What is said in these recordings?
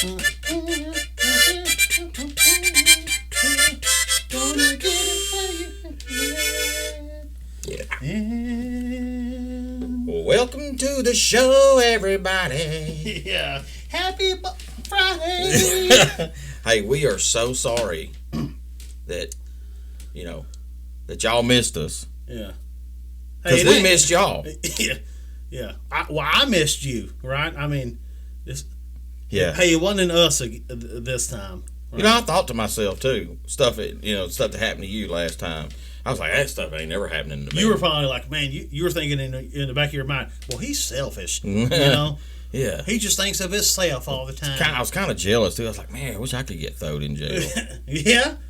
Well, welcome to the show, everybody. Yeah. Happy Friday. Hey, we are so sorry that, that y'all missed us. Yeah. Because we missed y'all. Yeah. Yeah. I missed you, right? I mean, yeah. Hey, it wasn't us this time. Right? I thought to myself, too, stuff that happened to you last time. I was like, that stuff ain't never happening to me. You were probably like, man, you were thinking in the back of your mind, well, he's selfish, Yeah. He just thinks of himself all the time. I was kind of jealous, too. I was like, man, I wish I could get thrown in jail.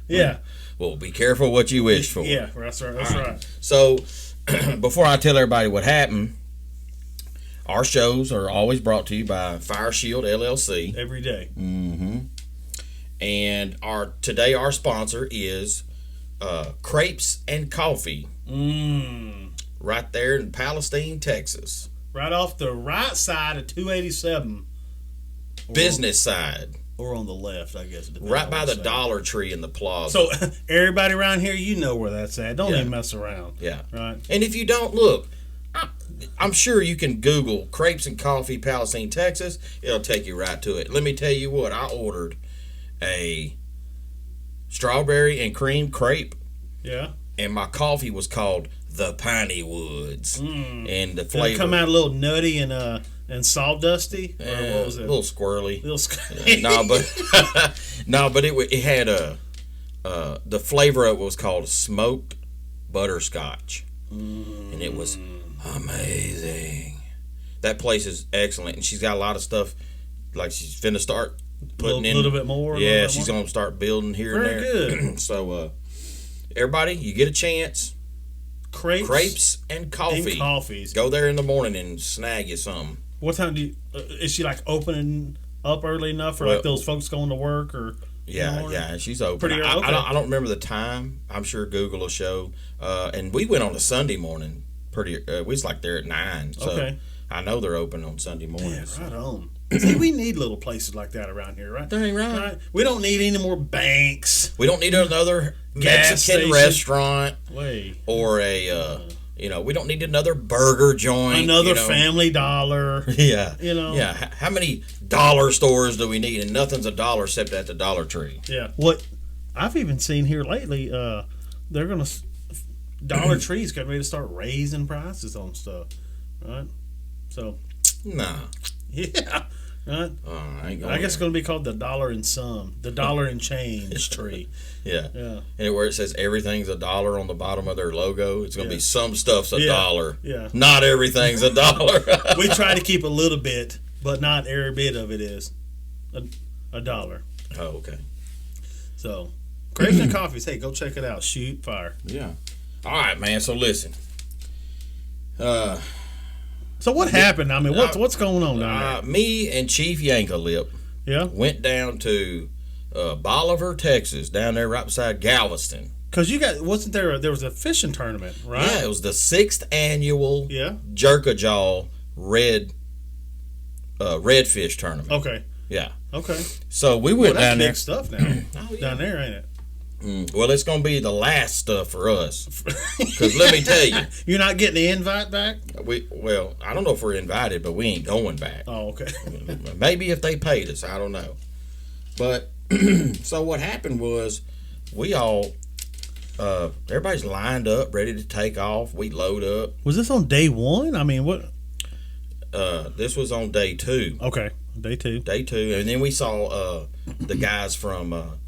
Yeah. Well, be careful what you wish for. Yeah, that's right. So, before I tell everybody what happened, our shows are always brought to you by Fire Shield LLC. Every day. Mm-hmm. And today our sponsor is Cramps and Coffee. Right there in Palestine, Texas. Right off the right side of 287. Business side. Or on the left, I guess. Right by the Dollar Tree in the plaza. So, everybody around here, you know where that's at. Don't even mess around. Yeah. Right? And if you don't, look, I'm sure you can Google Cramps and Coffee, Palestine, Texas. It'll take you right to it. Let me tell you what, I ordered a strawberry and cream crepe. Yeah. And my coffee was called the Piney Woods. And the flavor. Did it come out a little nutty and sawdusty? Or what was it? A little squirrely. But it had the flavor of it was called smoked butterscotch. And it was amazing. That place is excellent. And she's got a lot of stuff, like she's finna start putting in. A little bit more? Yeah, she's going to start building here and there. Very good. So, everybody, you get a chance. Crepes and coffee. And coffees. Go there in the morning and snag you something. What time is she like opening up early enough for like those folks going to work or? Yeah, she's open. Pretty early. Okay. I don't remember the time. I'm sure Google will show. And we went on a Sunday morning. We was like there at 9. So okay. I know they're open on Sunday mornings. Yeah, right on. See, we need little places like that around here, right? That ain't right. We don't need any more banks. We don't need another Mexican restaurant. Or we don't need another burger joint. Another Family Dollar. Yeah. Yeah. How many dollar stores do we need? And nothing's a dollar except at the Dollar Tree. Yeah. What I've even seen here lately, they're going to, Dollar Tree's getting ready to start raising prices on stuff. Right? So. Nah. Yeah. Right? I guess it's going to be called the Dollar and Some, the Dollar and Change Tree. Yeah. And where it says everything's a dollar on the bottom of their logo, it's going to be some stuff's a dollar. Yeah. Not everything's a dollar. We try to keep a little bit, but not every bit of it is a dollar. Oh, okay. So, Crepes and Coffees, hey, go check it out. Shoot fire. Yeah. All right, man. So listen. So what happened? I mean, what's going on down there? Me and Chief Yankalip went down to Bolivar, Texas, down there right beside Galveston. Because wasn't there was a fishing tournament, right? Yeah, it was the 6th annual Jerkajaw redfish tournament. Okay. Yeah. Okay. So we went down there. Big stuff now. Down there, ain't it? Well, it's going to be the last stuff for us. Because let me tell you. You're not getting the invite back? I don't know if we're invited, but we ain't going back. Oh, okay. Maybe if they paid us, I don't know. But, so what happened was, we all, everybody's lined up, ready to take off. We load up. Was this on day 1? I mean, what? This was on day 2. Okay, day 2. Day 2. And then we saw the guys from...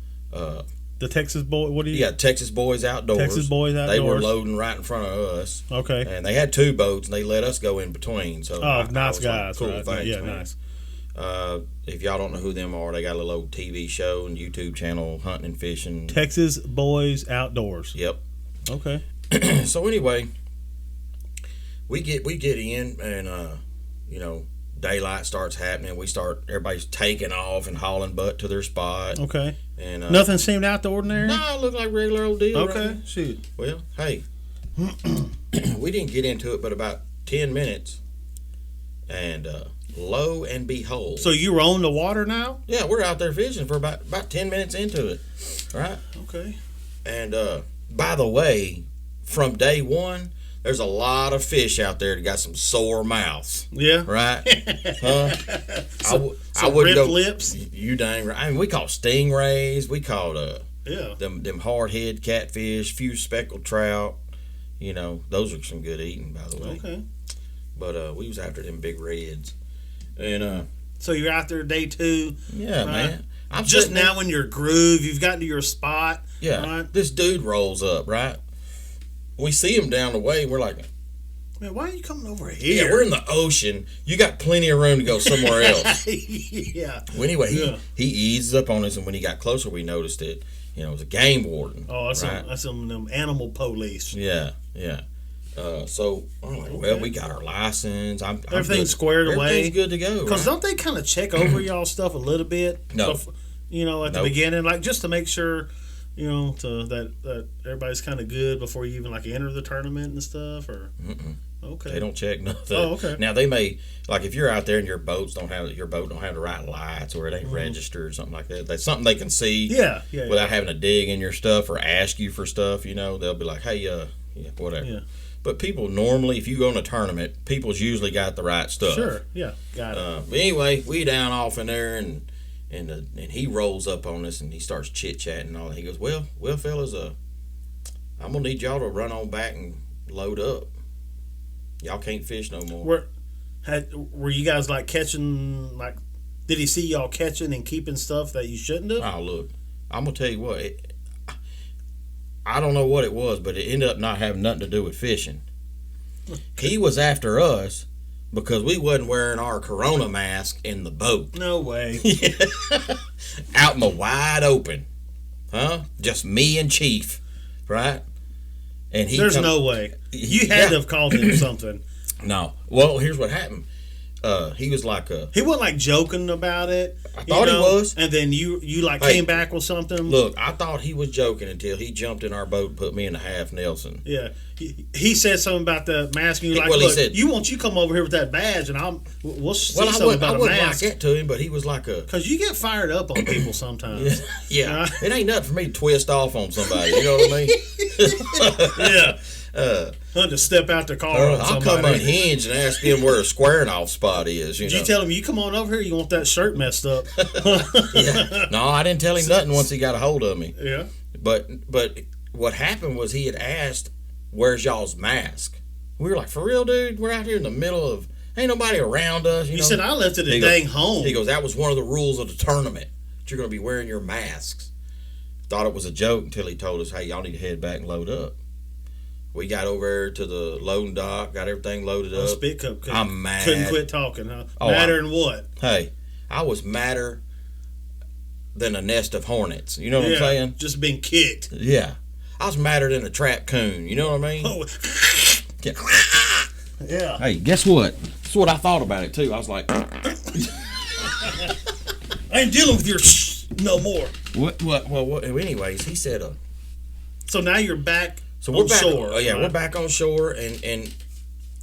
the Texas boy, Texas Boys Outdoors. Texas Boys Outdoors. They were loading right in front of us. Okay. And they had 2 boats, and they let us go in between. So nice guys. Cool, right? thanks, yeah, man. Nice. If y'all don't know who them are, they got a little old TV show and YouTube channel, hunting and fishing. Texas Boys Outdoors. Yep. Okay. So anyway, we get in, and daylight starts happening. Everybody's taking off and hauling butt to their spot. Okay. And nothing seemed out the ordinary? No, it looked like a regular old deal. Okay, right? shoot. Well, hey, we didn't get into it but about 10 minutes. And lo and behold. So you were on the water now? Yeah, we're out there fishing for about 10 minutes into it, right? Okay. And by the way, from day one, there's a lot of fish out there that got some sore mouths. Yeah. Right? Huh? I wouldn't go. Lips. You dang right. I mean, we caught stingrays. We caught yeah, them hardhead catfish, few speckled trout. You know, those are some good eating, by the way. Okay. But we was after them big reds. And so you're out there day 2. Yeah, man. I'm just now in your groove. You've gotten to your spot. Yeah. Right? This dude rolls up, right? We see him down the way. We're like, man, why are you coming over here? Yeah, we're in the ocean. You got plenty of room to go somewhere else. Yeah. Well, anyway, he eases up on us, and when he got closer, we noticed it. You know, it was a game warden. Oh, that's right? some of them animal police. Yeah, yeah. So I'm like, well, we got our license. Everything's squared away. Everything's good to go. Because don't they kind of check over y'all stuff a little bit? No. You know, at the beginning, like just to make sure, you know, that everybody's kind of good before you even like enter the tournament and stuff, or. Mm-mm. Okay. They don't check nothing. Oh, okay. Now they may, like if you're out there and your boat don't have the right lights or it ain't registered or something like that. That's something they can see. Yeah. Without having to dig in your stuff or ask you for stuff. You know, they'll be like, hey, whatever. Yeah. But people normally, if you go in a tournament, people's usually got the right stuff. Sure. Yeah. Got it. But anyway, we down off in there and he rolls up on us and he starts chit chatting and all that. He goes, well, fellas, I'm gonna need y'all to run on back and load up. Y'all can't fish no more. Were you guys like catching, like, did he see y'all catching and keeping stuff that you shouldn't have? Oh, look, I'm going to tell you what. I don't know what it was, but it ended up not having nothing to do with fishing. He was after us because we wasn't wearing our Corona mask in the boat. No way. Out in the wide open. Huh? Just me and Chief, right? And there's no way. You had to have called him something. No. Well, here's what happened. He was like he wasn't like joking about it. I thought he was. And then you came back with something. Look, I thought he was joking until he jumped in our boat and put me in a half Nelson. Yeah. He said something about the mask and you're like, well, look, he said, you come over here with that badge and we'll see something about a mask. I wouldn't like that to him, but he was like because you get fired up on people sometimes. Yeah. It ain't nothing for me to twist off on somebody. You know what I mean? Yeah. To step out the car on I'll somebody. come unhinged and ask him where a squaring off spot is. Did you tell him, you come on over here, you want that shirt messed up? Yeah. No, I didn't tell him nothing once he got a hold of me. Yeah. But what happened was he had asked, where's y'all's mask? We were like, for real, dude? We're out here in the middle of, ain't nobody around us. You know? Said, I left it at home. He goes, that was one of the rules of the tournament. That you're going to be wearing your masks. Thought it was a joke until he told us, hey, y'all need to head back and load up. We got over there to the loading dock, got everything loaded up. Spit Cup I'm mad. Couldn't quit talking, huh? Madder than what? Hey, I was madder than a nest of hornets. You know what I'm saying? Just being kicked. Yeah. I was madder than a trapped coon. You know what I mean? Oh. Yeah. Hey, guess what? That's what I thought about it, too. I was like... I ain't dealing with your no more. What? Anyways, he said... So now you're back... So we're back shore. Right? We're back on shore, and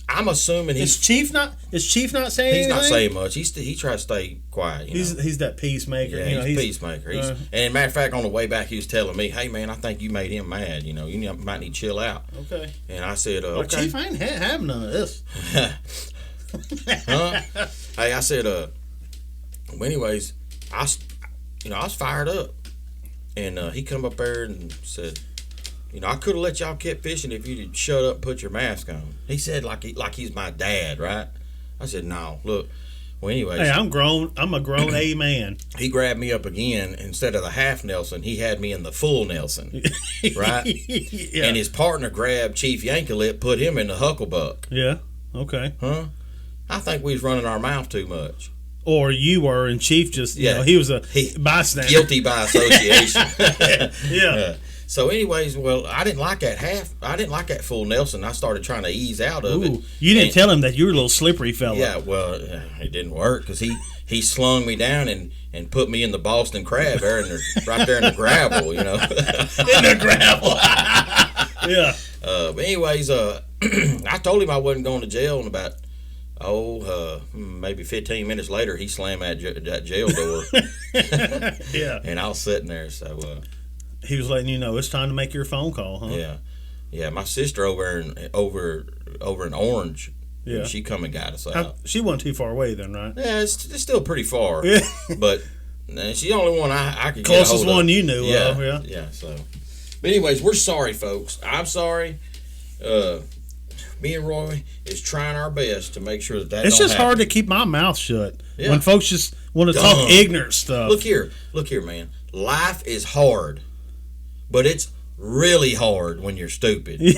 I'm assuming Is Chief not saying anything? He's not saying much. He tries to stay quiet. He's that peacemaker. Yeah, he's a peacemaker. And matter of fact, on the way back, he was telling me, "Hey man, I think you made him mad. You know, you might need to chill out." Okay. And I said, "Okay, Chief, I ain't having none of this." Huh? Hey, I said, well, anyways, I was fired up, and he come up there and said, you know, I could have let y'all keep fishing if you'd shut up and put your mask on. He said like he's my dad, right? I said, no, look. Well, anyways. Hey, I'm grown. I'm a grown A man. He grabbed me up again. Instead of the half Nelson, he had me in the full Nelson, right? Yeah. And his partner grabbed Chief Yankelip, put him in the Hucklebuck. Yeah, okay. Huh? I think we was running our mouth too much. Or you were, and Chief just, you know, he was a bystander. Guilty by association. Yeah. So, anyways, well, I didn't like that full Nelson. I started trying to ease out of it. You didn't tell him that you were a little slippery fella. Yeah, well, it didn't work because he slung me down and put me in the Boston crab there right there in the gravel, you know. In the gravel. Yeah. But anyways, I told him I wasn't going to jail in about maybe 15 minutes later, he slammed that jail door. Yeah. And I was sitting there, so he was letting you know it's time to make your phone call, huh? yeah, yeah. My sister over in Orange, Yeah. she come and got us out. She wasn't too far away then, right? Yeah, it's still pretty far. Yeah. But she's the only one I could Closest get a hold of. one you knew Yeah, of, yeah. Yeah, so. But anyways, we're sorry, folks. I'm sorry. Me and Roy is trying our best to make sure that It's don't just happen. hard to keep my mouth shut Yeah. when folks just want to talk ignorant stuff. Look here, man. Life is hard, but it's really hard when you're stupid. You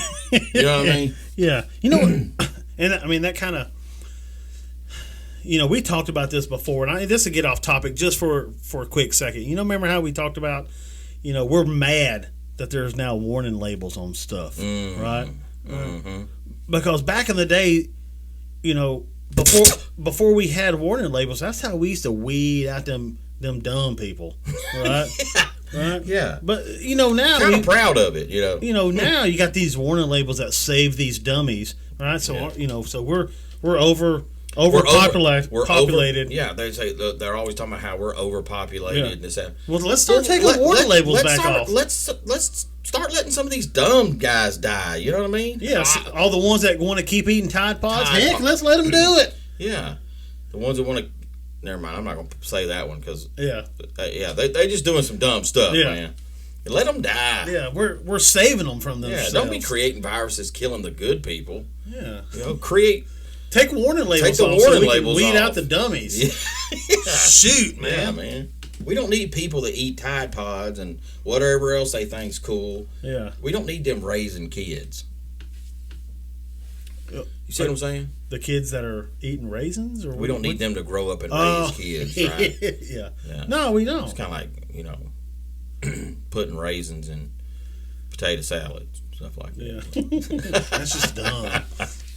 know what I mean? Yeah. You know what? And I mean, that kind of, we talked about this before, and this will get off topic just for a quick second. Remember how we talked about, we're mad that there's now warning labels on stuff, right? Mm-hmm. Because back in the day, before we had warning labels, that's how we used to weed out them dumb people, right? Right? Yeah. But now Kind of proud of it, now you got these warning labels that save these dummies, right? So so we're populated. Yeah, they say they're always talking about how we're overpopulated and this that. Well, let's start taking warning labels back off. Let's start letting some of these dumb guys die. You know what I mean? Yeah, all the ones that want to keep eating Tide Pods. Heck, let's let them do it. Yeah, the ones that want to. Never mind. I'm not gonna say that one because they just doing some dumb stuff, man. Let them die. Yeah, we're saving them from themselves. Yeah, don't be creating viruses killing the good people. Yeah, Take warning labels the off warning so we labels can weed off. out the dummies. Yeah. Shoot, man. Yeah, man. We don't need people that eat Tide Pods and whatever else they think's cool. Yeah. We don't need them raising kids. You see what I'm saying? The kids that are eating raisins? Or we don't need them to grow up and raise kids, right? Yeah. No, we don't. It's kind of like, putting raisins in potato salad, stuff like that. Yeah. That's just dumb.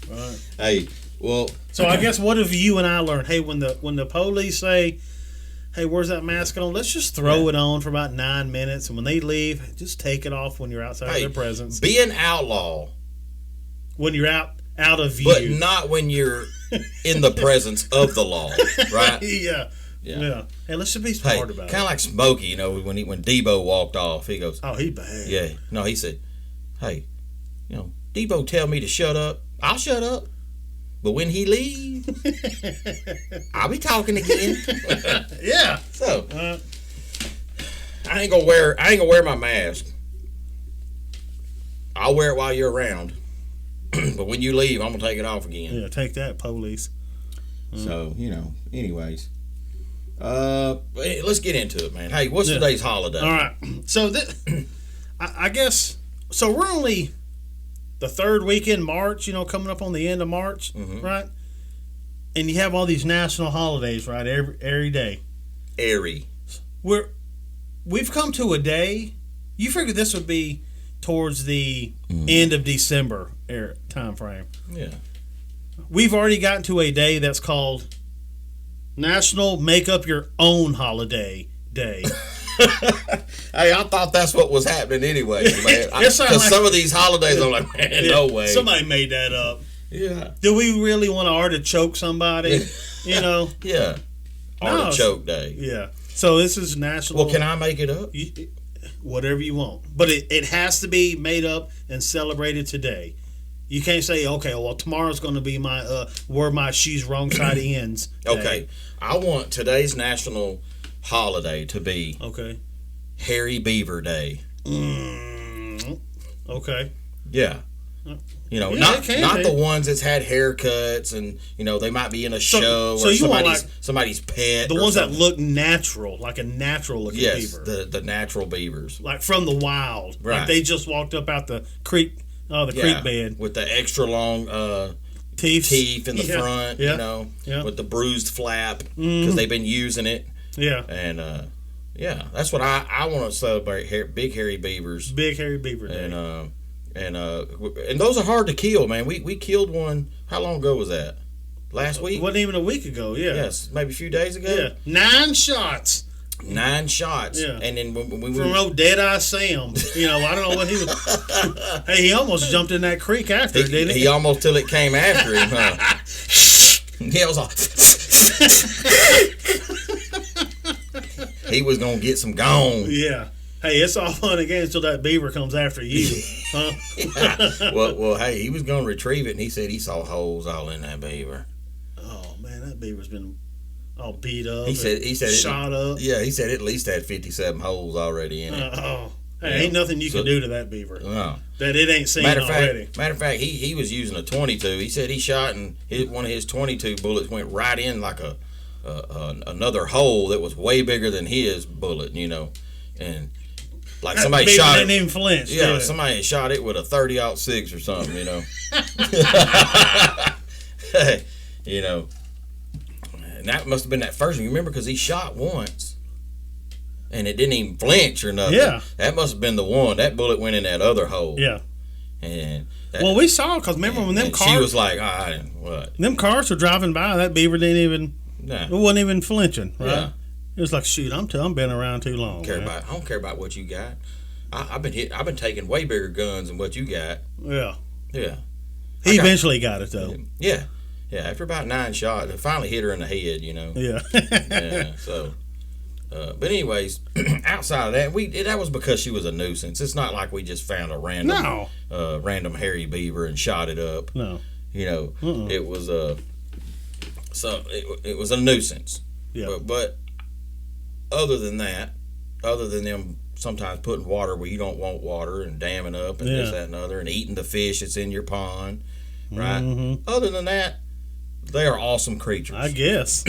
Right. Hey, well. So I guess what have you and I learned? Hey, when the police say, hey, where's that mask on? Let's just throw it on for about 9 minutes. And when they leave, just take it off when you're outside of their presence. Be an outlaw. When you're out of view. But not when you're in the presence of the law, right? Yeah. Hey, let's just be smart about it. Kind of like Smokey, when Debo walked off, he goes, oh, he bad. Yeah. No, he said, hey, Debo tell me to shut up. I'll shut up. But when he leaves, I'll be talking again. Yeah. So I ain't gonna wear my mask. I'll wear it while you're around. But when you leave, I'm gonna take it off again. Yeah, take that, police. So, anyways. Let's get into it, man. Hey, what's today's holiday? All right. So I guess we're only the third week in March, coming up on the end of March, right? And you have all these national holidays, right? Every day. We've come to a day. You figured this would be towards the end of December time frame. Yeah. We've already gotten to a day that's called National Make Up Your Own Holiday Day. Hey, I thought that's what was happening anyway, man. Because some of these holidays, I'm like, man, no way. Somebody made that up. Yeah. Do we really want to artichoke somebody? Yeah. Artichoke Day. Yeah. So this is national. Well, can I make it up? Whatever you want. But it has to be made up and celebrated today. You can't say, okay, well, tomorrow's going to be my where my she's wrong side ends. Okay. I want today's national holiday to be Hairy Beaver Day. Okay. Yeah. Not the ones that's had haircuts and they might be in a show or somebody's pet. The ones that look natural, like a natural looking beaver. Yes, the natural beavers, like from the wild. Right. Like they just walked up out the creek, creek bed with the extra long teeth in the front. With the bruised flap because they've been using it. Yeah. And that's what I want to celebrate. Big hairy beavers. Big hairy beaver day. And those are hard to kill, man. We killed one. How long ago was that? Last week? Wasn't even a week ago. Yeah. Yes, maybe a few days ago. Yeah. 9 shots. 9 shots. Yeah. And then when we from old Dead-Eye Sam. I don't know what he was. Hey, he almost jumped in that creek after, didn't he? He almost till it came after him, huh? Yeah, it was all. He was gonna get some gone. Yeah. Hey, it's all fun and games until that beaver comes after you, huh? Yeah. Well, hey, he was gonna retrieve it, and he said he saw holes all in that beaver. Oh man, that beaver's been all beat up. He said shot up. Yeah, he said it at least had 57 holes already in it. Hey, ain't nothing you can do to that beaver. No. That it ain't seen already. Matter of fact, he was using a 22. He said he shot and one of his 22 bullets went right in like another hole that was way bigger than his bullet, and like somebody shot it. Didn't even flinch. Yeah, somebody shot it with a 30-06 or something, And that must have been that first one. You remember, because he shot once. And it didn't even flinch or nothing. Yeah. That must have been the one. That bullet went in that other hole. Yeah. And we saw, because remember when them cars... She was like, what? Them cars were driving by, that beaver didn't even... Nah. It wasn't even flinching, right? Yeah. It was like, shoot, I'm been around too long. I don't care about what you got. I've been taking way bigger guns than what you got. Yeah. Yeah. He eventually got it, though. Yeah. Yeah, after about 9 shots, it finally hit her in the head, Yeah. Yeah, so... but anyways, outside of that, that was because she was a nuisance. It's not like we just found a random hairy beaver and shot it up. No. It was it was a nuisance. Yeah. But other than that, other than them sometimes putting water where you don't want water and damming up and this, that, and other, and eating the fish that's in your pond, right? Mm-hmm. Other than that, they are awesome creatures. I guess.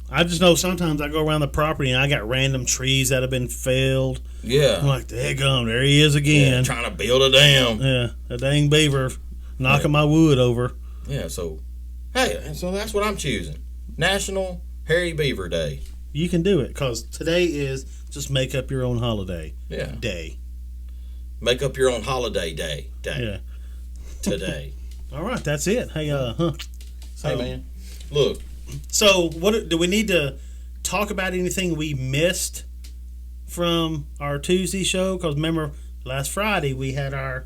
I just know sometimes I go around the property and I got random trees that have been felled. Yeah. I'm like, daggum, there he is again. Yeah, trying to build a dam. Yeah, a dang beaver knocking my wood over. Yeah, so, hey, so that's what I'm choosing. National Hairy Beaver Day. You can do it, because today is just make up your own holiday day. Make up your own holiday day. Yeah. Today. All right, that's it. Hey, Hey, man, look. So, what do we need to talk about? Anything we missed from our Tuesday show? Because remember, last Friday we had our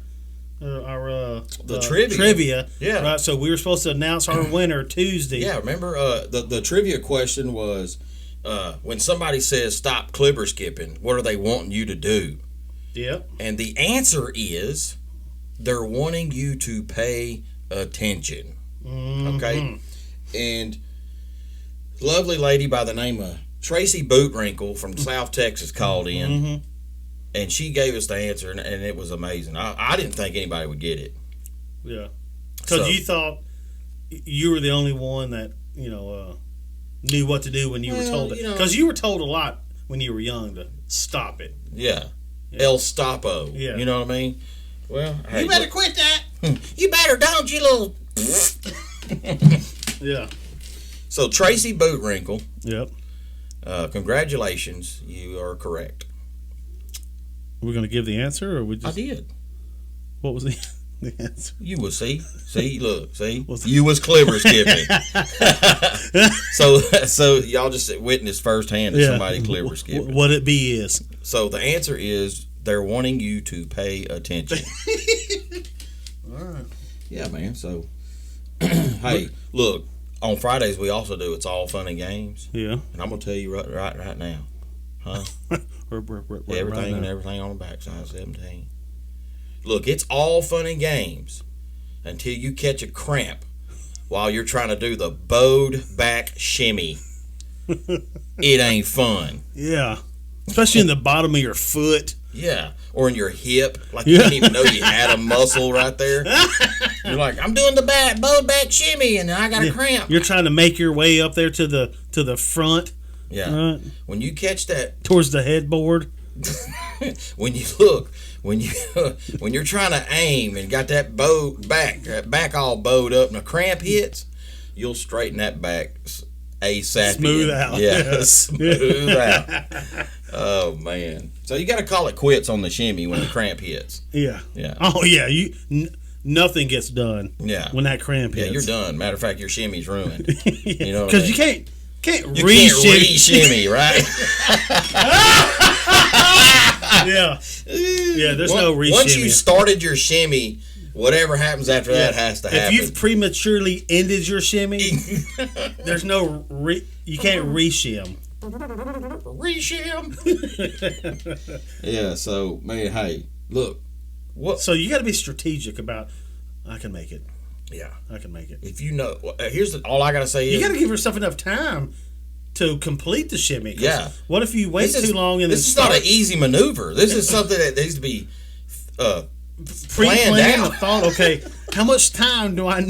trivia. Yeah. Right. So we were supposed to announce our winner Tuesday. Yeah. Remember, the trivia question was, when somebody says stop clipper skipping, what are they wanting you to do? Yep. And the answer is, they're wanting you to pay attention. Mm-hmm. Okay. And lovely lady by the name of Tracy Bootwrinkle from South Texas called in, mm-hmm. and she gave us the answer, and it was amazing. I didn't think anybody would get it. Yeah, because you thought you were the only one that knew what to do when you were told it. Because you were told a lot when you were young to stop it. Yeah. El Stopo. Yeah. You know what I mean? Well, hey, you better quit that. You better don't, you little. Yeah. So Tracy Bootwrinkle. Yep. Congratulations, you are correct. We're going to give the answer, or we just? I did. What was the answer? You was see, look, see. You was clipper skipping. so y'all just witnessed firsthand that somebody clipper skipping. What it be is. So the answer is they're wanting you to pay attention. All right. Yeah, man. So, hey, look. On Fridays, we also do It's All Fun and Games. Yeah. And I'm going to tell you right now. Huh? Everything and everything on the backside, 17. Look, it's all fun and games until you catch a cramp while you're trying to do the bowed back shimmy. It ain't fun. Yeah. Especially in the bottom of your foot. Yeah. Or in your hip. Like you didn't even know you had a muscle right there. You're like, I'm doing the bowed back shimmy and I got a cramp. You're trying to make your way up there to the front. Yeah. Right? When you catch that towards the headboard. when you're trying to aim and got that back all bowed up and a cramp hits, you'll straighten that back ASAP. Smooth out. Yeah, smooth out. Oh man. So you got to call it quits on the shimmy when the cramp hits. Yeah. Yeah. Oh yeah, nothing gets done. Yeah. When that cramp hits. Yeah, you're done. Matter of fact, your shimmy's ruined. You know, because you can't re-shimmy, right? Yeah. Yeah, there's no re-shimmy. Once you started your shimmy, Whatever happens after that has to happen. If you've prematurely ended your shimmy, there's no you can't re-shim. Re-shim. Yeah. So man, hey, look. What? So you got to be strategic about. I can make it. Yeah, I can make it. If you know, here's all I gotta say is you got to give yourself enough time to complete the shimmy. Yeah. What if you wait too long and this is not an easy maneuver? This is something that needs to be pre-planned and thought. Okay, how much time do I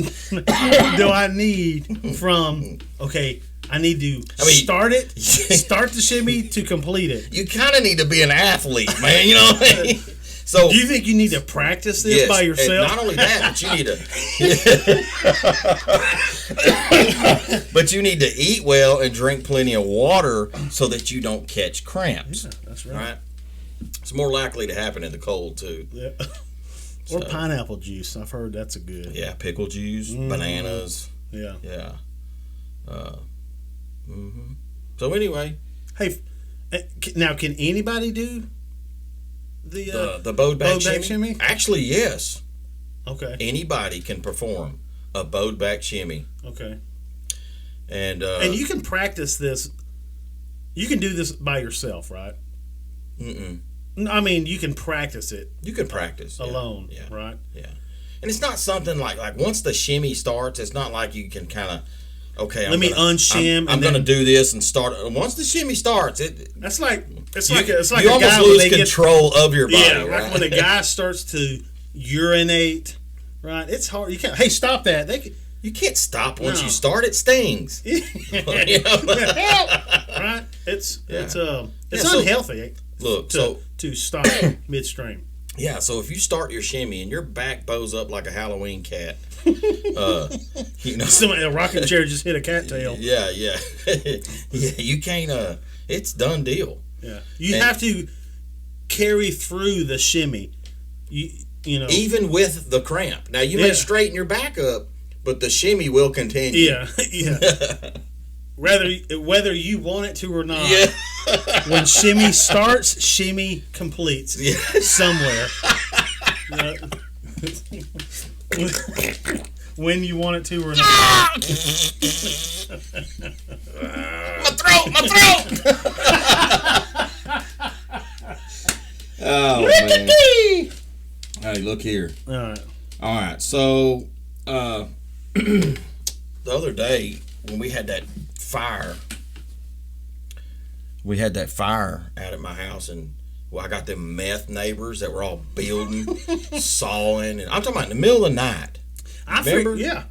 need from? Okay, I need to start the shimmy to complete it. You kind of need to be an athlete, man. You know what I mean? So, do you think you need to practice this by yourself? And not only that, but you need to eat well and drink plenty of water so that you don't catch cramps. Yeah, that's right. It's more likely to happen in the cold too. Yeah. Or pineapple juice. I've heard that's a good. Yeah, pickle juice, bananas. Yeah. Yeah. So anyway, hey, now can anybody do the bowed back shimmy? Actually, yes. Okay. Anybody can perform a bowed back shimmy. Okay. And you can practice this. You can do this by yourself, right? I mean, you can practice it. You can practice alone, yeah. Right? Yeah. And it's not something like once the shimmy starts, it's not like you can kind of let me unshim. I'm going to do this and start. Once the shimmy starts, it's like you a almost guy lose control of your body. Yeah, right? like when a guy starts to urinate, right? It's hard. You can't. Hey, stop that! You can't stop once you start. It stings. Right? It's unhealthy. To stop midstream. Yeah, so if you start your shimmy and your back bows up like a Halloween cat, somebody in a rocking chair just hit a cattail. Yeah, yeah. You can't. It's done deal. Yeah, you have to carry through the shimmy. You know, even with the cramp. Now you may straighten your back up, but the shimmy will continue. Yeah, yeah. Whether you want it to or not. Yeah. When shimmy starts, shimmy completes. Yeah. Somewhere. When you want it to or not. My throat! Oh, man. Hey, look here. All right. So, the other day when we had that fire out at my house, and I got them meth neighbors that were all building, sawing, and I'm talking about in the middle of the night. Remember? Yeah.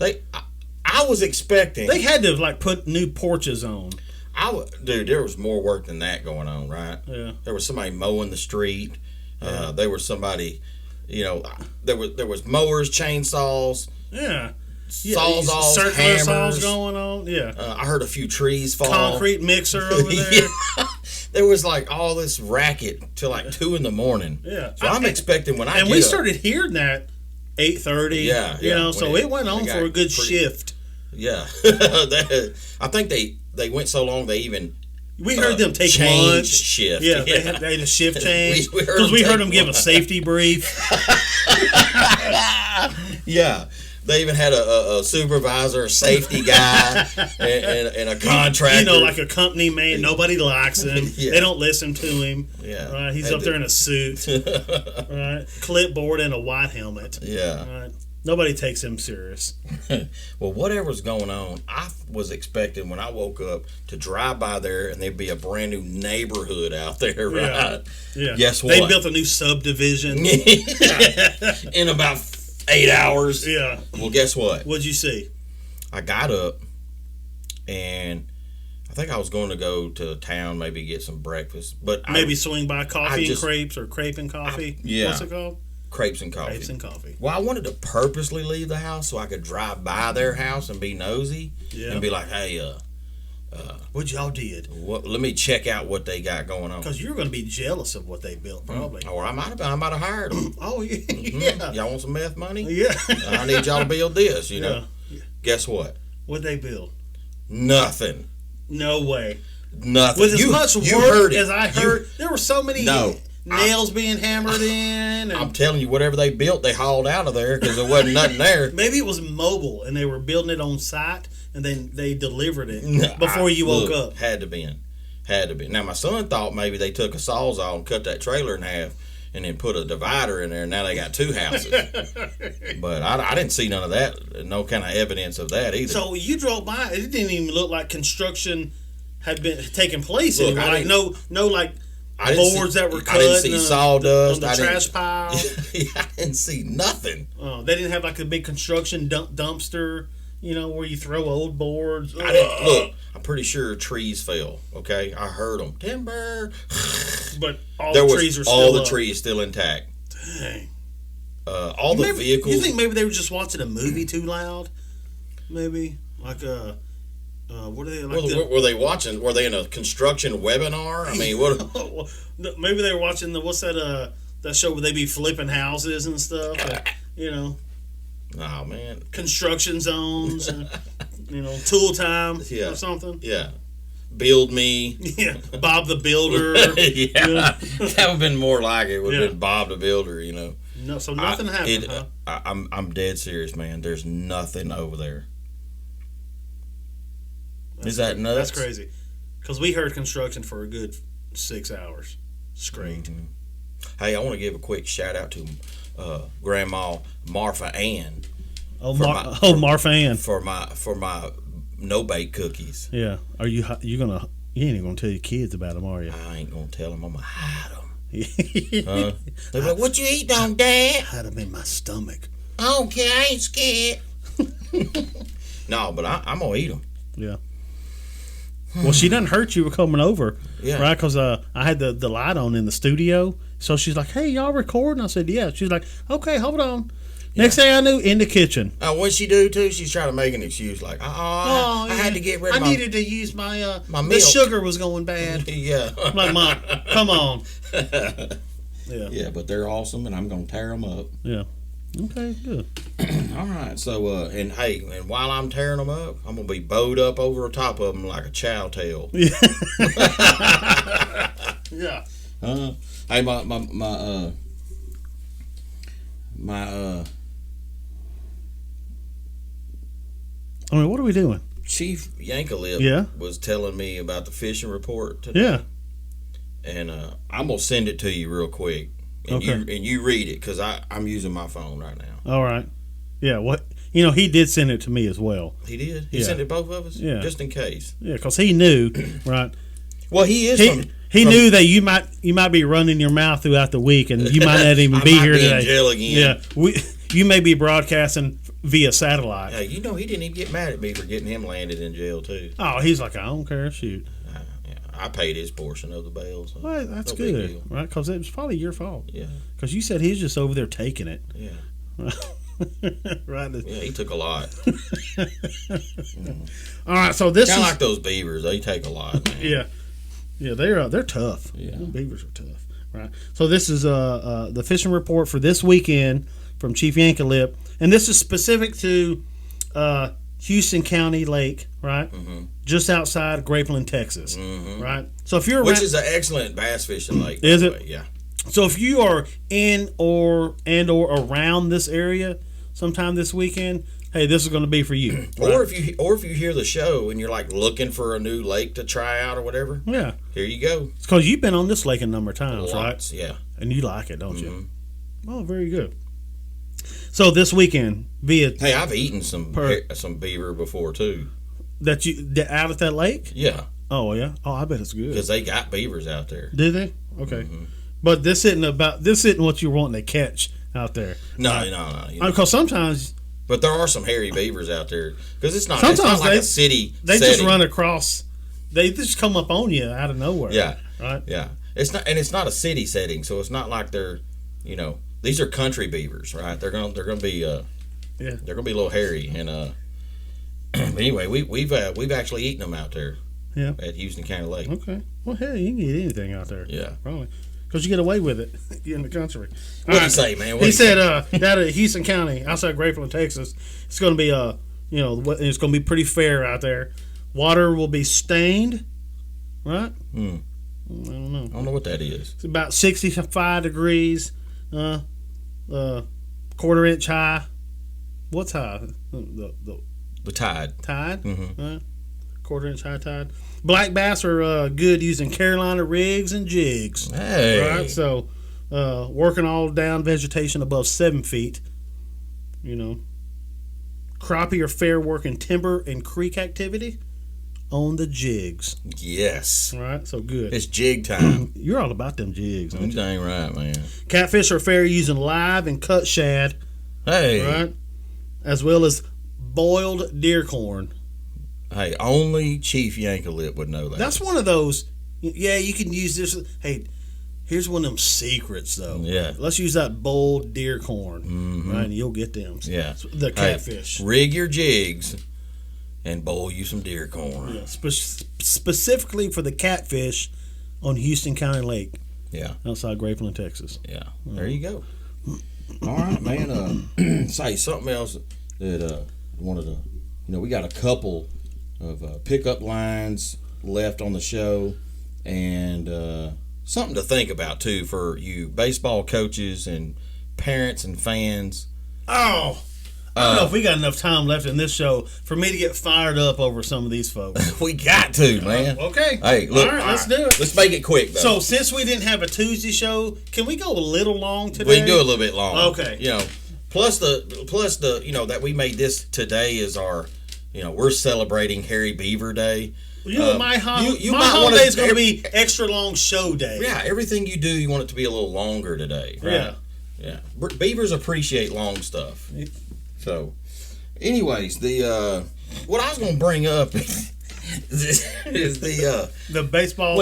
I was expecting they had to put new porches on. Dude, there was more work than that going on, right? Yeah. There was somebody mowing the street. There was somebody, there was mowers, chainsaws. Yeah. Sawzalls, circular hammers. saws going on. Yeah. I heard a few trees fall. Concrete mixer over there. Yeah. There was all this racket till 2 a.m. Yeah. So I'm expecting when we started hearing that 8:30. Yeah. So it went on for a good shift. Yeah. I think they went so long they even. We heard them take lunch. Shift. Yeah, they had a shift change. Because we heard them give a safety brief. Yeah. They even had a supervisor, a safety guy, and a contractor. Like a company man. Nobody likes him. Yeah. They don't listen to him. Yeah. Right? He's up there in a suit. Right? Clipboard and a white helmet. Yeah. Right? Nobody takes him serious. Well, whatever's going on, I was expecting when I woke up to drive by there and there'd be a brand new neighborhood out there, right? Yeah. Guess what? They built a new subdivision. In about 8 hours. Yeah. Well, guess what? What'd you see? I got up and I think I was going to go to town, maybe get some breakfast, but maybe swing by Coffee and Crepes or Crepe and Coffee. Yeah. What's it called? Crepes and Coffee. Crepes and Coffee. Well, I wanted to purposely leave the house so I could drive by their house and be nosy and be like, hey, what y'all did? Let me check out what they got going on. Because you're going to be jealous of what they built, probably. Or I might have hired them. Oh, yeah. Mm-hmm. Yeah. Y'all want some meth money? Yeah. I need y'all to build this, Yeah. Guess what? What'd they build? Nothing. No way. Nothing. With as much work as I heard, there were so many. No. nails being hammered in. And I'm telling you, whatever they built, they hauled out of there because there wasn't nothing there. maybe it was mobile, and they were building it on site, and then they delivered it before you woke up. Had to be. Now, my son thought maybe they took a sawzall and cut that trailer in half and then put a divider in there, and now they got 2 houses. But I didn't see none of that, no kind of evidence of that either. So you drove by, it didn't even look like construction had been taking place. Look, like no boards that were cut. I didn't see sawdust. On the trash pile. I didn't see nothing. They didn't have like a big construction dumpster, where you throw old boards. Look, I'm pretty sure trees fell. Okay, I heard them. Timber. But the trees are still all the up. trees still intact. Dang. All the vehicles. You think maybe they were just watching a movie too loud? Maybe like what are they like? Were they watching? Were they in a construction webinar? I mean, what? Maybe they were watching what's that show where they be flipping houses and stuff. Oh man, construction zones. Tool time or something. Yeah. Build me. Yeah, Bob the Builder. Yeah, that would have been more like it. Would have been Bob the Builder. No, so nothing happened. Huh? I'm dead serious, man. There's nothing over there. Is that nuts? That's crazy. Because we heard construction for a good 6 hours straight. Mm-hmm. Hey, I want to give a quick shout out to Grandma Martha Ann. Martha Ann for my no bake cookies. Yeah, are you ain't even gonna tell your kids about them, are you? I ain't gonna tell them. I'm gonna hide them. They're like, "What you eat on, Dad?" Hide them in my stomach. I don't care. I ain't scared. No, but I'm gonna eat them. Yeah. Well, she doesn't hurt you coming over, yeah, right? Because I had the light on in the studio, so she's like, "Hey, y'all recording?" I said, "Yeah." She's like, "Okay, hold on." Next thing I knew, in the kitchen. What'd she do too? She's trying to make an excuse, like, I had to get rid of I needed to use my milk. The sugar was going bad. Yeah. I'm like, Mom, come on. Yeah. Yeah, but they're awesome, and I'm gonna tear them up. Yeah. Okay, good. All right, so and while I'm tearing them up, I'm gonna be bowed up over the top of them like a chow tail. Yeah. Yeah. Hey, I mean, what are we doing? Chief Yankalip was telling me about the fishing report today. Yeah. And I'm gonna send it to you real quick, and you read it because I'm using my phone right now. All right. Yeah. What? He did send it to me as well. He did. He sent it to both of us. Yeah. Just in case. Yeah, because he knew, right? Well, he is. He knew that you might be running your mouth throughout the week, and you might not even be here today. In jail again. Yeah. You may be broadcasting via satellite. Yeah, he didn't even get mad at me for getting him landed in jail too. Oh, he's like, I don't care. Shoot. I paid his portion of the bail. So well, that's good, right? Because it was probably your fault. Yeah. Because you said he was just over there taking it. Yeah. Right. Yeah, he took a lot. All right, so this kind of like those beavers. They take a lot, man. Yeah. Yeah, they're tough. Yeah. Beavers are tough. Right. So this is the fishing report for this weekend from Chief Yankalip, and this is specific to Houston County Lake, right? Mm-hmm. Just outside Grapeland, Texas, right? So if you're which is an excellent bass fishing lake, is it? Yeah. So if you are in or around this area sometime this weekend, hey, this is going to be for you. Right? Or if you hear the show and you're like looking for a new lake to try out or whatever, yeah, here you go. It's because you've been on this lake a number of times, lots, right? Yeah, and you like it, don't you? Oh, very good. So this weekend, hey, I've eaten some beaver before too. That out at that lake? Yeah. Oh yeah. Oh, I bet it's good. Because they got beavers out there. Do they? Okay. But this isn't what you're wanting to catch out there. No. Because sometimes. But there are some hairy beavers out there because it's not like a city. They just run across. They just come up on you out of nowhere. Yeah. Right. Yeah. It's not a city setting, so it's not like they're, these are country beavers, right? They're gonna be they're gonna be a little hairy, and anyway, we've actually eaten them out there. Yeah. At Houston County Lake. Okay. Well, hell, you can eat anything out there. Yeah. Probably. Because you get away with it in the country. What did he say, man? He said down at Houston County, outside Grapeland, Texas, it's going to be it's going to be pretty fair out there. Water will be stained, right? I don't know. I don't know what that is. It's about 65 degrees. Quarter-inch high. What's high? The tide. Tide? Mm-hmm. Quarter-inch high tide. Black bass are good using Carolina rigs and jigs. Hey. Right? So, working all down vegetation above 7 feet. You know. Crappie are fair working timber and creek activity on the jigs. Yes. All right, so good. It's jig time. You're all about them jigs, aren't You you? dang right, man. Catfish are fair using live and cut shad. Hey. Right? As well as boiled deer corn. Hey, only Chief Yankalip would know that. That's one of those. Yeah, you can use this. Hey, here's one of them secrets, though. Yeah. Let's use that boiled deer corn. Mm-hmm. Right? And you'll get them. Yeah. The catfish. Hey, rig your jigs and boil you some deer corn. Yeah. Specifically for the catfish on Houston County Lake. Yeah. Outside Grapeland, Texas. Yeah. There you go. All right, man. Say something else that wanted to. We got a couple of pickup lines left on the show, and something to think about too for you baseball coaches and parents and fans. Oh, I don't know if we got enough time left in this show for me to get fired up over some of these folks. We got to, man. Okay. Hey, look. All right, let's do it. Let's make it quick, though. So, since we didn't have a Tuesday show, can we go a little long today? We can do a little bit long. Okay. Plus the that we made this today is our, we're celebrating Harry Beaver Day. My holiday is going to be extra long show day. Yeah, everything you do, you want it to be a little longer today. Right? Yeah. Beavers appreciate long stuff. So, anyways, what I was going to bring up is the baseball.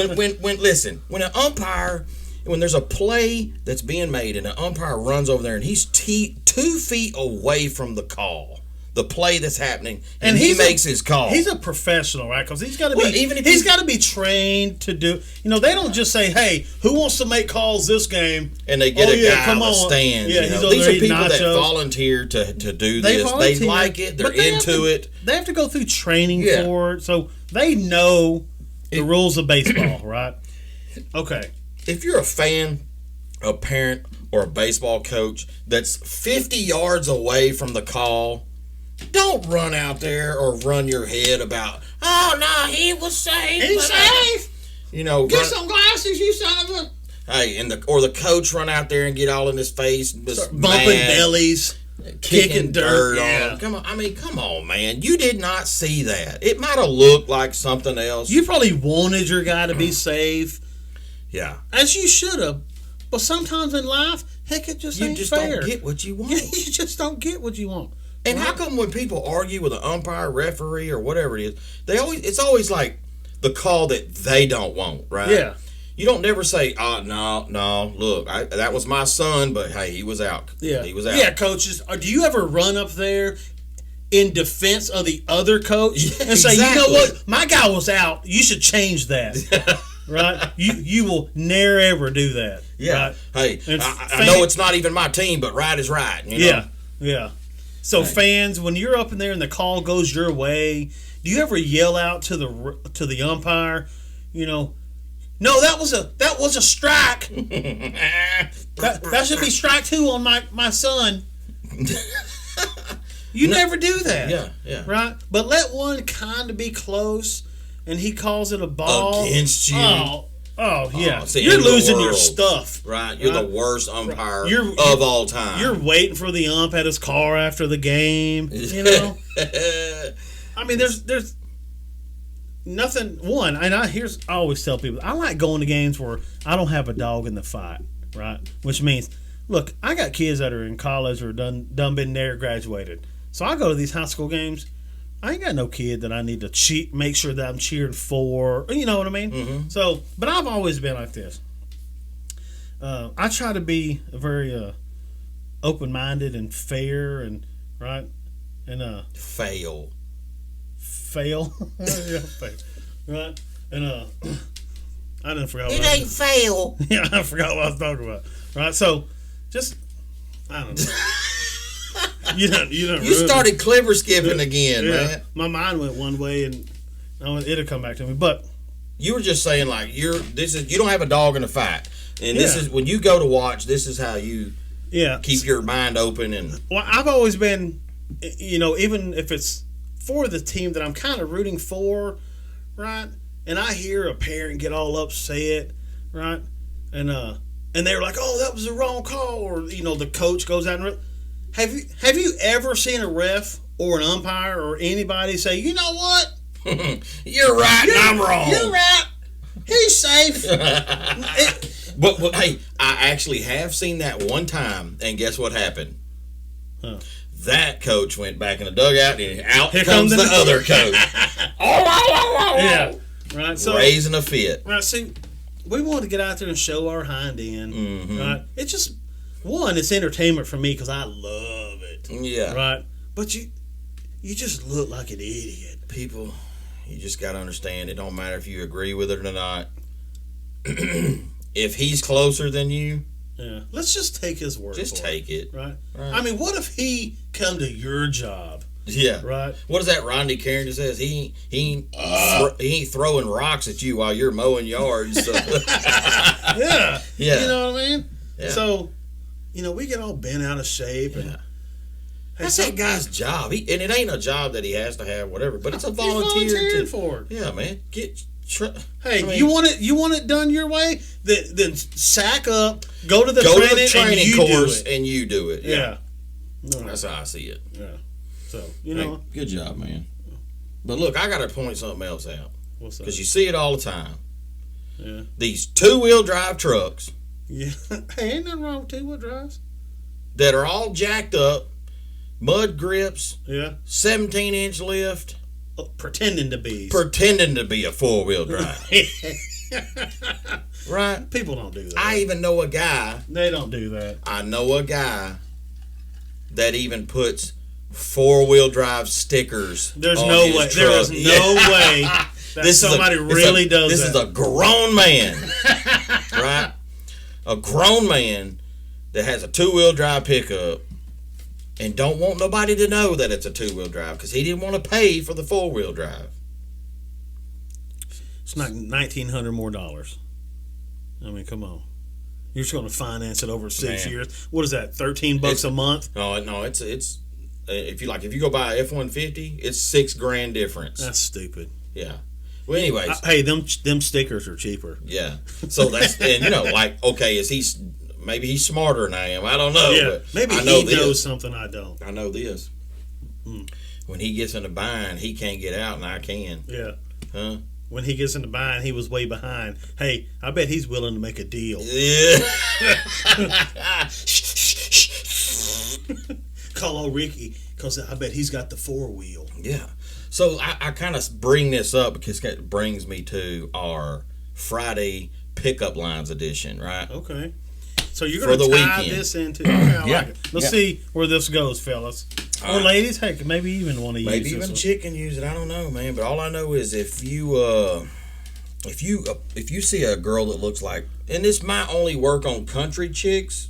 When there's a play that's being made and an umpire runs over there and he's 2 feet away from the call, the play that's happening, and he makes his call. He's a professional, right? Because he's got to be. He's got to be trained to do. They don't just say, "Hey, who wants to make calls this game?" And they get a guy in the stands. Yeah, these are people that volunteer to do this. They like it. They're into it. They have to go through training for it, so they know the rules of baseball, right? Okay. If you're a fan, a parent, or a baseball coach that's 50 yards away from the call, don't run out there or run your head about, oh, no, he was safe. He's safe. Get some glasses, you son of a... Hey, or the coach run out there and get all in his face. Bumping bellies. Kicking dirt on him. Come on, man. You did not see that. It might have looked like something else. You probably wanted your guy to be safe. Yeah. As you should have. But sometimes in life, heck, it just ain't fair. You just don't get what you want. You just don't get what you want. And how come when people argue with an umpire, referee, or whatever it is, it's always like the call that they don't want, right? Yeah. You don't never say, no, look, that was my son, but hey, he was out. Yeah. He was out. Yeah, coaches, do you ever run up there in defense of the other coach and say, you know what, my guy was out, you should change that. Right? You will never ever do that. Yeah. Right? Hey, I know it's not even my team, but right is right. Yeah. So fans, when you're up in there and the call goes your way, do you ever yell out to the umpire, no, that was a strike. that should be strike 2 on my son. You never do that. Yeah. Right? But let one kind of be close and he calls it a ball against you. Oh yeah. See, you're losing your stuff. Right. You're the worst umpire of all time. You're waiting for the ump at his car after the game. I mean, there's nothing. I always tell people, I like going to games where I don't have a dog in the fight, right? Which means, look, I got kids that are in college or done been there, graduated. So I go to these high school games. I ain't got no kid that I need to make sure that I'm cheering for. You know what I mean? Mm-hmm. So, but I've always been like this. I try to be very open-minded and fair and right and fail. Yeah, fail. Right? And I didn't forget. It ain't fail. Yeah, I forgot what I was talking about. Right? So, just I don't know. You started clever skipping again, man. My mind went one way and it'll come back to me. But you were just saying like you don't have a dog in the fight, and this is when you go to watch. This is how you keep your mind open. And well, I've always been, even if it's for the team that I'm kind of rooting for, right? And I hear a parent get all upset, right? And they're like, "Oh, that was the wrong call," or the coach goes out and have you ever seen a ref or an umpire or anybody say, "You know what? You're right, and I'm wrong. You're right. He's safe." But hey, I actually have seen that one time, and guess what happened? Huh. That coach went back in the dugout, and out comes the other coach. Yeah, right. So raising a fit. Right. See, we want to get out there and show our hind end. Mm-hmm. Right. It's just it's entertainment for me because I love it. Yeah. Right. But you just look like an idiot. People, you just got to understand. It don't matter if you agree with it or not. If he's closer than you, let's just take his word. Just take it. Right. I mean, what if he come to your job? Yeah. Right. What is that Rodney Carrington says? He ain't throwing rocks at you while you're mowing yards. So. Yeah. Yeah. You know what I mean? Yeah. So, we get all bent out of shape. And, that's that guy's job. And it ain't a job that he has to have, whatever. But it's a volunteer for it. Yeah, man. You want it done your way? Then sack up, go to the training course, and you do it. Yeah. No. That's how I see it. Yeah. So good job, man. But look, I got to point something else out. What's that? Because you see it all the time. Yeah. These 2-wheel drive trucks. Yeah. Hey, ain't nothing wrong with 2-wheel drives. That are all jacked up, mud grips. Yeah. 17-inch lift. Pretending to be a 4-wheel drive. Right? People don't do that. I even know a guy. They don't do that. I know a guy that even puts 4-wheel drive stickers. There's on no his way. truck. There is no way that somebody really does that. This is a grown man, right? A grown man that has a 2-wheel drive pickup and don't want nobody to know that it's a 2-wheel drive because he didn't want to pay for the 4-wheel drive. It's not $1,900 more. I mean, come on. You're just going to finance it over 6 years. What is that? $13 a month? No. It's if you go buy an F-150, it's $6,000 difference. That's stupid. Yeah. Well, anyways. Hey, them stickers are cheaper. Yeah. So that's maybe he's smarter than I am. I don't know. Yeah. But maybe he knows something I don't. I know this. When he gets in a bind, he can't get out, and I can. Yeah. Huh? When he gets in the bind, he was way behind. Hey, I bet he's willing to make a deal. Yeah. Call old Ricky, because I bet he's got the 4-wheel. Yeah. So I kind of bring this up because it brings me to our Friday pickup lines edition, right? Okay. So you're going to tie this into... Okay, I like it. Let's see where this goes, fellas. Or ladies, heck, maybe even want to use maybe this even one. chick can use it. I don't know, man. But all I know is if you see a girl that looks like, and this might only work on country chicks,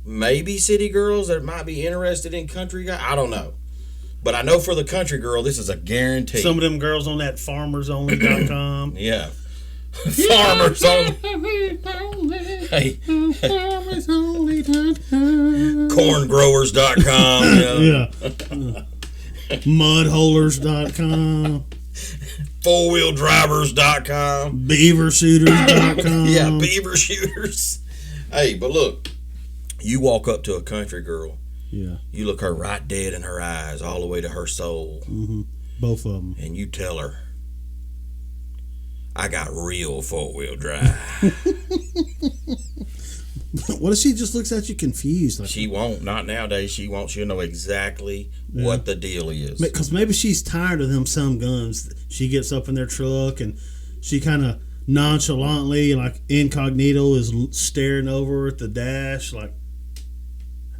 maybe city girls that might be interested in country guy. I don't know. But I know for the country girl, this is a guarantee. Some of them girls on that farmersonly.com. Yeah. Farmers only. Hey. Corngrowers.com. Yeah. Mudholers.com. 4wheeldrivers.com. Beavershooters.com. Yeah, beaver shooters. Hey, but look, you walk up to a country girl. Yeah. You look her right dead in her eyes, all the way to her soul. Mm-hmm. Both of them. And you tell her, I got real 4-wheel drive. What if she just looks at you confused? She won't. Not nowadays. She won't. She'll know exactly what the deal is. Because maybe she's tired of them some guns. She gets up in their truck and she kind of nonchalantly, like incognito, is staring over at the dash. Like,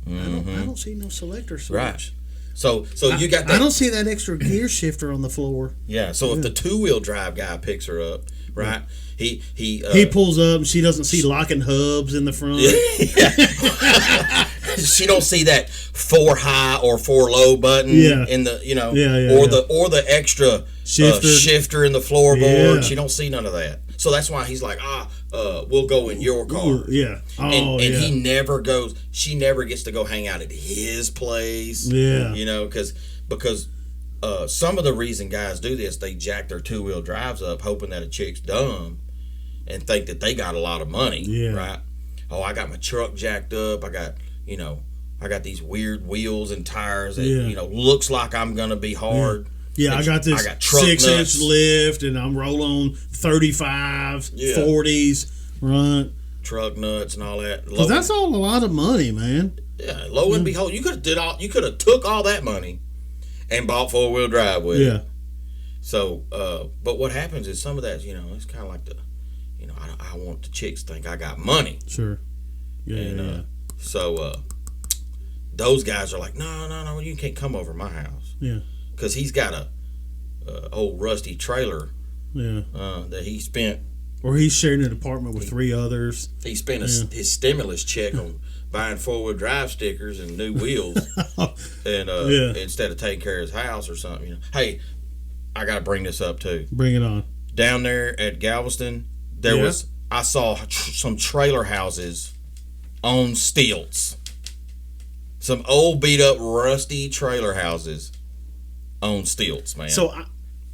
I don't see no selector switch. Right. So you got that. I don't see that extra gear shifter on the floor. Yeah. So if the 2-wheel drive guy picks her up, right? He pulls up and she doesn't see locking hubs in the front. She don't see that 4 high or 4 low button in the or the extra shifter in the floorboard. Yeah. She don't see none of that. So that's why he's like, we'll go in your car. Ooh, yeah. And he never goes. She never gets to go hang out at his place. Yeah. Because some of the reason guys do this, they jack their 2-wheel drives up, hoping that a chick's dumb, and think that they got a lot of money. Yeah. Right. Oh, I got my truck jacked up. I got these weird wheels and tires that looks like I'm gonna be hard. Yeah, I got this 6-inch lift, and I'm rolling 35s, 40s, right? Truck nuts and all that. Because that's all a lot of money, man. Yeah, lo and behold, you could have took all that money and bought 4-wheel drive with it. So, but what happens is some of that, it's kind of like I want the chicks to think I got money. Sure. Yeah. So, those guys are like, no, you can't come over my house. Yeah. Because he's got a old rusty trailer. Yeah. That he spent. Or he's sharing an apartment with 3 others. He spent his stimulus check on buying 4-wheel drive stickers and new wheels, and instead of taking care of his house or something. Hey, I got to bring this up too. Bring it on. Down there at Galveston, I saw some trailer houses on stilts. Some old beat up rusty trailer houses on stilts, man. So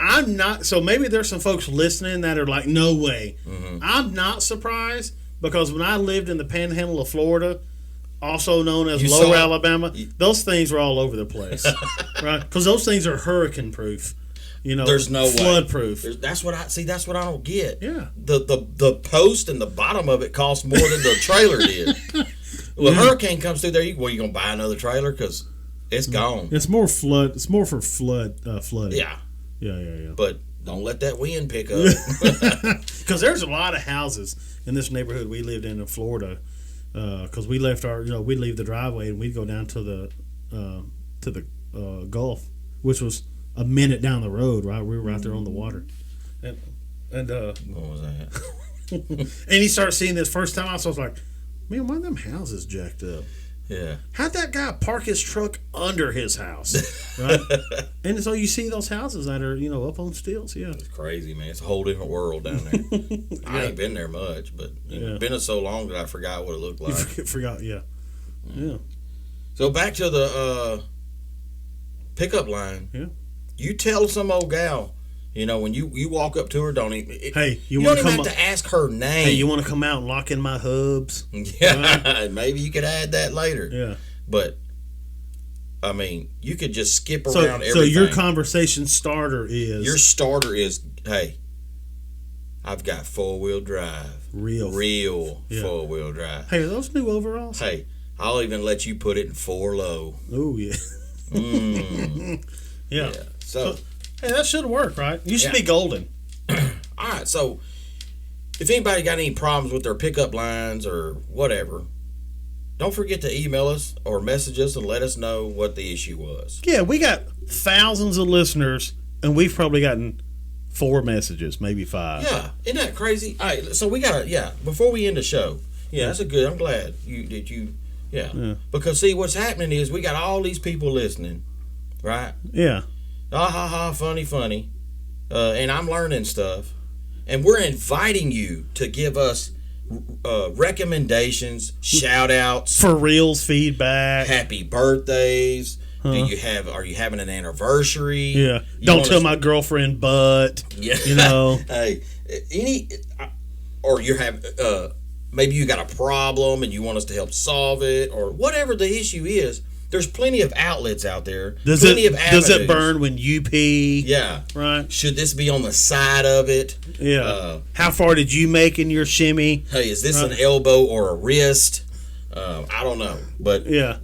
I'm not. So maybe there's some folks listening that are like, no way. Mm-hmm. I'm not surprised because when I lived in the Panhandle of Florida, also known as Lower Alabama, those things were all over the place, right? Because those things are hurricane proof. There's no flood proof. That's what I don't get. Yeah. The post and the bottom of it costs more than the trailer did. Well, a hurricane comes through there. You gonna buy another trailer because it's gone. It's more flood. It's more for flooding. Yeah. Yeah. But don't let that wind pick up. Because there's a lot of houses in this neighborhood we lived in Florida. Because we left we'd leave the driveway and we'd go down to the Gulf, which was a minute down the road. Right, we were right there on the water. And what was that? And he started seeing this first time. I was like, man, why are them houses jacked up? Yeah. How'd that guy park his truck under his house? Right? And so you see those houses that are, up on stilts. Yeah. It's crazy, man. It's a whole different world down there. I ain't been there much, but it's been so long that I forgot what it looked like. Forgot, yeah. So back to the pickup line. Yeah. You tell some old gal, when you walk up to her, don't even. Hey, you don't even have to ask her name. Hey, you want to come out and lock in my hubs? Yeah, right? Maybe you could add that later. Yeah. But, I mean, you could just skip around everything. So your conversation starter is? Your starter is, hey, I've got 4-wheel drive. Real 4-wheel drive. Hey, are those new overalls? Hey, I'll even let you put it in 4 low. Oh, yeah. Yeah. So hey, that should work, right? You should be golden. All right, so if anybody got any problems with their pickup lines or whatever, don't forget to email us or message us and let us know what the issue was. Yeah, we got thousands of listeners, and we've probably gotten 4 messages, maybe 5. Yeah, isn't that crazy? All right, so we got before we end the show, that's a good, I'm glad yeah. Because see, what's happening is we got all these people listening, right? Yeah. Funny. And I'm learning stuff. And we're inviting you to give us recommendations, shout outs. For reals feedback. Happy birthdays. Are you having an anniversary? Yeah. Don't tell my girlfriend but. Yeah. Hey, or you have maybe you got a problem and you want us to help solve it, or whatever the issue is. There's plenty of outlets out there. Does it burn when you pee? Yeah. Right. Should this be on the side of it? Yeah. How far did you make in your shimmy? Hey, is this an elbow or a wrist? I don't know. But yeah.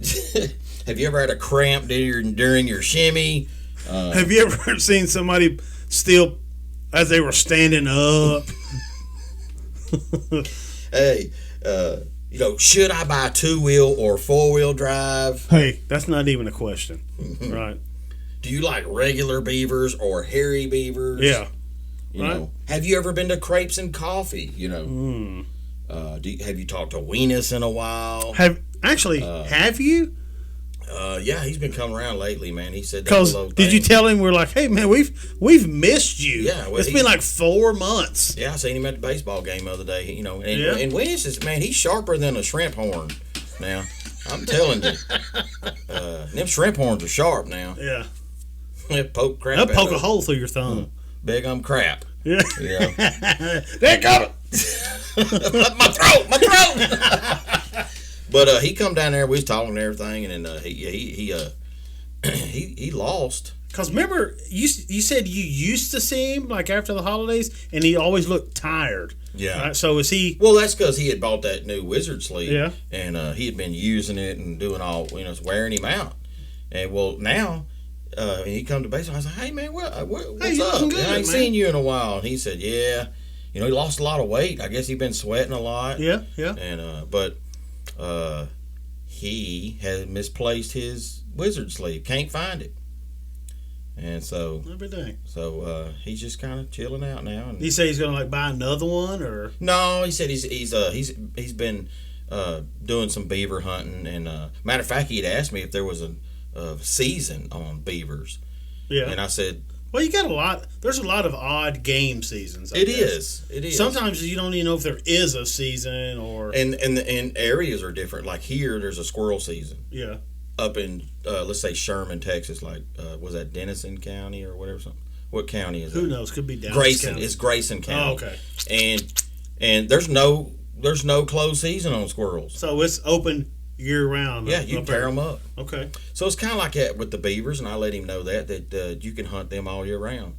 Have you ever had a cramp during your shimmy? Have you ever seen somebody steal as they were standing up? Hey, should I buy 2-wheel or 4-wheel drive? Hey, that's not even a question, right? Do you like regular beavers or hairy beavers? Yeah. Have you ever been to Crepes and Coffee? Have you talked to Weenus in a while? Have you? Yeah, he's been coming around lately, man. He said that Because little did you thing. tell him we're like, hey man, we've missed you? Yeah, well, it's been like 4 months. Yeah, I seen him at the baseball game the other day. You know, and, Yeah. and Wes is, man, he's sharper than a shrimp horn. Now, I'm telling you, them shrimp horns are sharp now. Yeah, They poke crap. they'll poke out a of hole through your thumb. big crap. Yeah, Yeah. they got it. my throat. But he come down there. We was talking and everything, and then he lost. Because remember, you said you used to see him like after the holidays, and he always looked tired. Yeah. Right? So is he? Well, that's because he had bought that new wizard sleeve. Yeah. And he had been using it and doing all, it's wearing him out. And well, now he come to baseball. I was like, hey man, what's you up? looking good, I ain't man. seen you in a while. And he said, yeah. He lost a lot of weight. I guess he'd been sweating a lot. Yeah, yeah. And but he had misplaced his wizard sleeve. Can't find it. And so Every day. So he's just kind of chilling out now. And He say he's gonna like buy another one, or no, he said he's been doing some beaver hunting. And matter of fact, he'd asked me if there was a season on beavers. yeah. And I said, Well, you got a lot. There's a lot of odd game seasons. I It guess. is. Sometimes you don't even know if there is a season or. And areas are different. Like here, there's a squirrel season. Yeah. Up in let's say Sherman, Texas, like was that Denison County or whatever? Something. What county is Who that? knows? Could be Dallas Grayson. County. It's Grayson County. Oh, okay. And there's no closed season on squirrels. So it's open year round. Yeah, you can pair them up. Okay. So it's kind of like that with the beavers, and I let him know that you can hunt them all year round.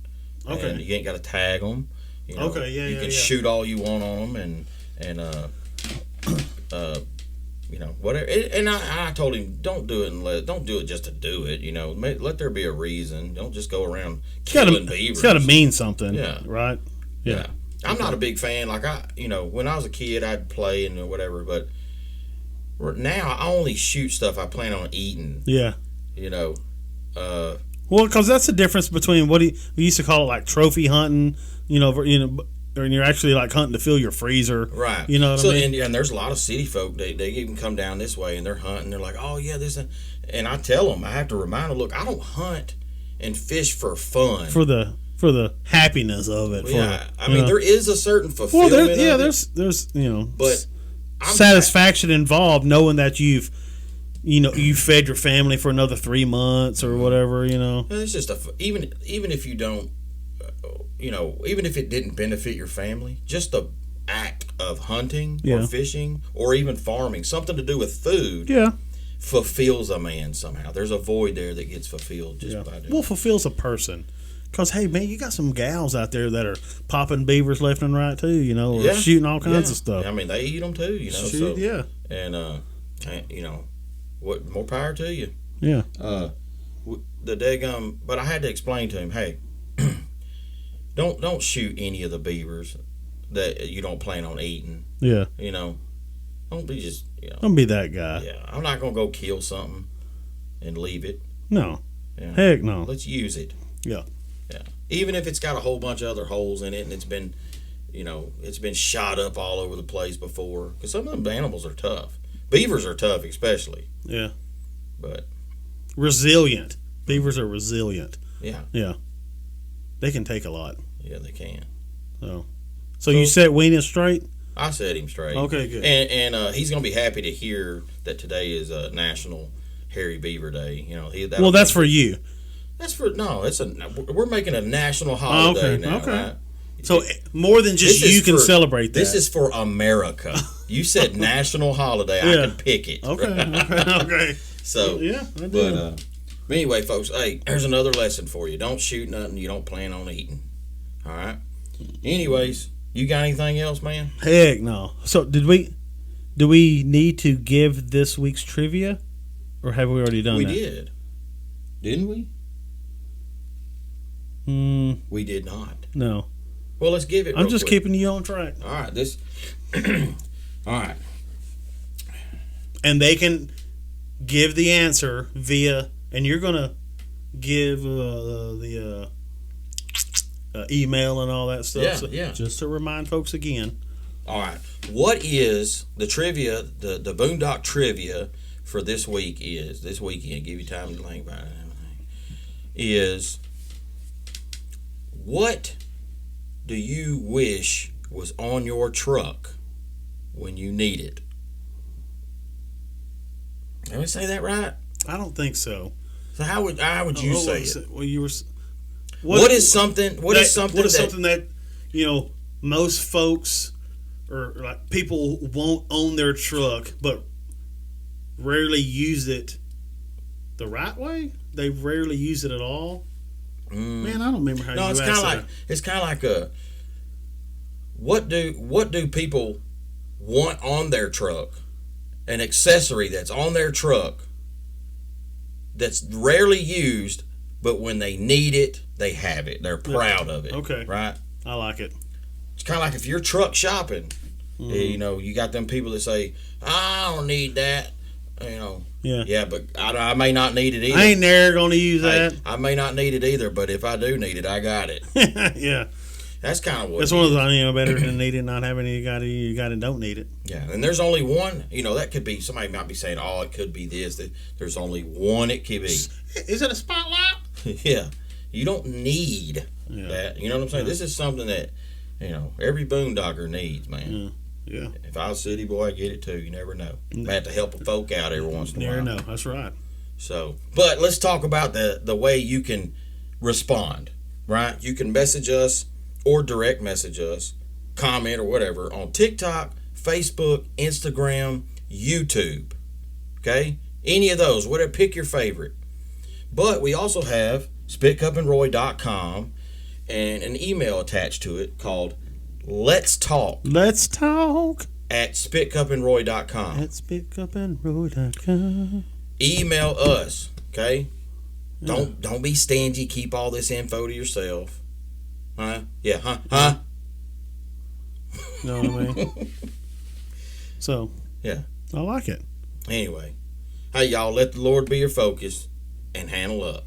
Okay. And you ain't got to tag them. Okay, yeah, You yeah, can yeah. shoot all you want on them, and whatever. And I told him, don't do it just to do it. Let there be a reason. Don't just go around killing beavers. It's got to mean something. Yeah. Right. Yeah. I'm not a big fan. Like when I was a kid, I'd play and whatever, but now I only shoot stuff I plan on eating. Yeah. Well, because that's the difference between we used to call it like trophy hunting. Or you're actually like hunting to fill your freezer. right. You know what I mean? And there's a lot of city folk. They even come down this way and they're hunting. They're like, oh yeah, and I tell them, I have to remind them, look, I don't hunt and fish for fun. For the happiness of it. Yeah, I mean, there is a certain fulfillment. Well, of it, there's but satisfaction involved knowing that you've fed your family for another 3 months or whatever. It's just even if you don't, even if it didn't benefit your family, just the act of hunting or fishing or even farming, something to do with food, fulfills a man somehow. There's a void there that gets fulfilled just by doing. Well, fulfills a person. Because, hey, man, you got some gals out there that are popping beavers left and right, too, or shooting all kinds of stuff. I mean, they eat them, too, Shoot, yeah. And, what more power to you. Yeah. The daggum, but I had to explain to him, hey, don't shoot any of the beavers that you don't plan on eating. Yeah. Don't be just, Don't be that guy. Yeah, I'm not going to go kill something and leave it. No. Yeah. Heck no. Let's use it. Yeah. Yeah. Even if it's got a whole bunch of other holes in it and it's been, it's been shot up all over the place before. Because some of them animals are tough. Beavers are tough, especially. Yeah. But resilient. Beavers are resilient. Yeah. Yeah. They can take a lot. Yeah, they can. So you set Weenus straight? I set him straight. Okay, good. And he's going to be happy to hear that today is National Hairy Beaver Day. That's for you. That's for we're making a national holiday now. Okay. Right? So more than just you can celebrate that. This is for America. You said national holiday. I can pick it. Okay. So yeah, I do. But anyway, folks, hey, there's another lesson for you. Don't shoot nothing you don't plan on eating. All right. Anyways, you got anything else, man? Heck no. So do we need to give this week's trivia, or have we already done that? We did. Didn't we? We did not. No. Well, let's give it. I'm just keeping you on track. All right. All right. And they can give the answer via, and you're gonna give the email and all that stuff. Yeah. Just to remind folks again. All right. What is the trivia? The boondock trivia for this weekend, give you time to think about it and everything, is what do you wish was on your truck when you need it? Did I say that right? I don't think so. So how would you say it? Well, you were. What is something that most folks or like people won't own their truck, but rarely use it the right way? They rarely use it at all. Man, I don't remember how. No, it's kind of like a. What do people want on their truck? An accessory that's on their truck that's rarely used, but when they need it, they have it. They're proud of it. Okay, right? I like it. It's kind of like if you're truck shopping, you got them people that say, "I don't need that." Yeah, but I may not need it either. I ain't never gonna use that. I may not need it either, but if I do need it, I got it. Yeah, that's kind of what. That's one of the better than need it, not having it. You got it, don't need it. Yeah, and there's only one. That could be somebody might be saying, "Oh, it could be this." That there's only one it could be. Is it a spotlight? Yeah, you don't need that. You know what I'm saying? Yeah. This is something that every boondocker needs, man. Yeah. Yeah. If I was a city boy, I'd get it too. You never know. I have to help a folk out every once in a while. You never know. That's right. So, but let's talk about the way you can respond, right? You can message us or direct message us, comment or whatever on TikTok, Facebook, Instagram, YouTube. Okay? Any of those. Whatever. Pick your favorite. But we also have spitcupandroy.com and an email attached to it called Let's Talk at spitcupandroy.com. Email us, okay? Yeah. Don't be stingy. Keep all this info to yourself. Huh? Yeah, huh? Know what I mean? So, yeah. I like it. Anyway, hey, y'all, let the Lord be your focus and handle up.